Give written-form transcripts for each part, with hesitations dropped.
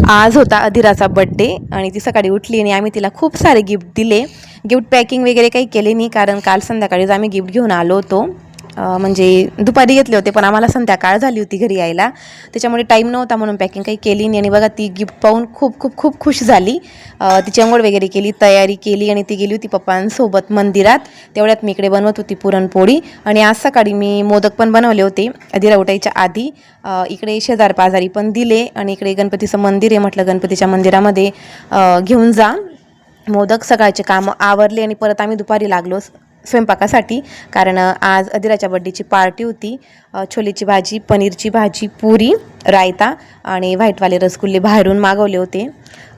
आज होता अधिराचा बड्डे आणि ती सकाळी उठली आणि आम्ही तिला खूप सारे गिफ्ट दिले. गिफ्ट पॅकिंग वगैरे काही केले नाही, कारण काल संध्याकाळीच आम्ही गिफ्ट घेऊन आलो होतो. म्हणजे दुपारी घेतले होते, पण आम्हाला संध्याकाळ झाली होती घरी यायला, त्याच्यामुळे टाईम नव्हता म्हणून पॅकिंग काही केली नाही. आणि बघा ती गिफ्ट पाहून खूप खूप खूप खुश झाली. तिची अंघोळ वगैरे केली, तयारी केली आणि ती गेली होती पप्पांसोबत मंदिरात. तेवढ्यात मी इकडे बनवत होती पुरणपोळी. आणि आज सकाळी मी मोदक पण बनवले होते अधिरा उठायच्या आधी. इकडे शेजार पाजारी पण दिले आणि इकडे गणपतीचं मंदिर आहे, म्हटलं गणपतीच्या मंदिरामध्ये घेऊन जा. मोदक सकाळचे कामं आवरले आणि परत आम्ही दुपारी लागलो स्वयंपाकासाठी, कारण आज अधिराच्या बड्डेची पार्टी होती. छोलेची भाजी, पनीरची भाजी, पुरी, रायता आणि व्हाईटवाले रसगुल्ले बाहेरून मागवले होते.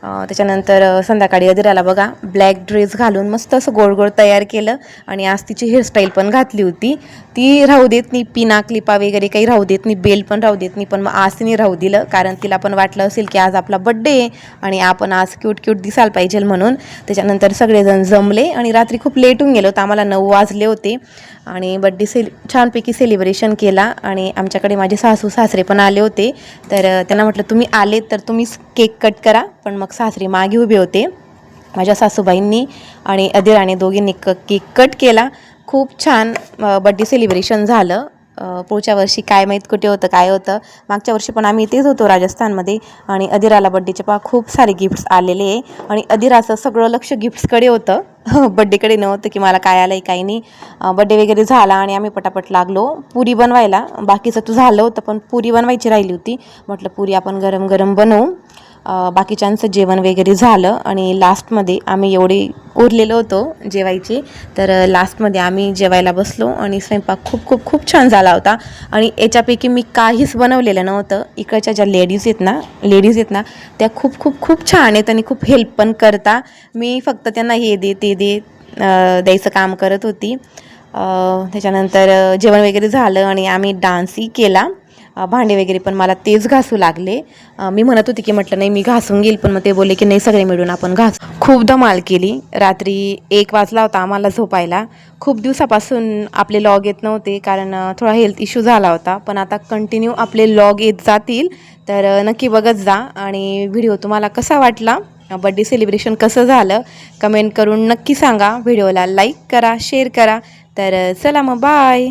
त्याच्यानंतर संध्याकाळी अधिराला बघा ब्लॅक ड्रेस घालून मस्त असं गोड गोड तयार केलं. आणि आज तिची हेअरस्टाईल पण घातली होती. ती राहू देत नाही, पिना क्लिपा वगैरे काही राहू देत नाही, बेल पण राहू देत नाही, पण मग आज तिने राहू दिलं, कारण तिला पण वाटलं असेल की आज आपला बड्डे आहे आणि आपण आज क्यूट क्यूट दिसायला पाहिजे म्हणून. त्याच्यानंतर सगळेजण जमले आणि रात्री खूप लेट होऊन गेलो होतं, आम्हाला 9 वाजले होते. आणि बड्डे छानपैकी सेलिब्रेशन केला. आणि आमच्याकडे माझे सासू सासरे पण आले होते, तर त्यांना म्हटलं तुम्ही आले तर तुम्हीच केक कट करा, पण मग सासरे मागे उभे होते. माझ्या सासूबाईंनी आणि अधिराने दोघींनी केक कट केला. खूप छान बड्डे सेलिब्रेशन झालं. पुढच्या वर्षी काय माहीत कुठे होतं काय होतं. मागच्या वर्षी पण आम्ही इथेच होतो राजस्थानमध्ये. आणि अधिराला बड्डेचे खूप सारे गिफ्ट्स आलेले आहे आणि अधिराचं सगळं लक्ष गिफ्ट्सकडे होतं. बड्डेकडे नव्हतं की मला काय आलं आहे काही नाही. बड्डे वगैरे झाला आणि आम्ही पटापट लागलो पुरी बनवायला. बाकीचं तर झालं होतं, पण पुरी बनवायची राहिली होती. म्हटलं पुरी आपण गरम गरम बनवू. बाकीच्यांचं जेवण वगैरे झालं आणि लास्टमध्ये आम्ही एवढे उरलेलो होतो जेवायचे, तर लास्टमध्ये आम्ही जेवायला बसलो आणि स्वयंपाक खूप खूप खूप छान झाला होता. आणि याच्यापैकी मी काहीच बनवलेलं नव्हतं. इकडच्या ज्या लेडीज आहेत ना त्या खूप खूप खूप छान आहेत आणि खूप हेल्प पण करता. मी फक्त त्यांना हे दे ते दे द्यायचं काम करत होती. त्याच्यानंतर जेवण वगैरे झालं आणि आम्ही डान्सही केला. भांडे वगैरे पण मला तेच घासू लागले. मी म्हणत होती की म्हटलं नाही मी घासून घेईल, पण मग ते बोलले की नाही सगळे मिळून आपण घास. खूप धमाल केली. रात्री 1 वाजला होता आम्हाला झोपायला. खूप दिवसापासून आपले लॉग येत नव्हते, कारण थोडा हेल्थ इश्यू झाला होता, पण आता कंटिन्यू आपले लॉग येत जातील, तर नक्की बघत जा. आणि व्हिडिओ तुम्हाला कसा वाटला, बड्डे सेलिब्रेशन कसं झालं, कमेंट करून नक्की सांगा. व्हिडिओला लाईक करा, शेअर करा. तर चला मग बाय.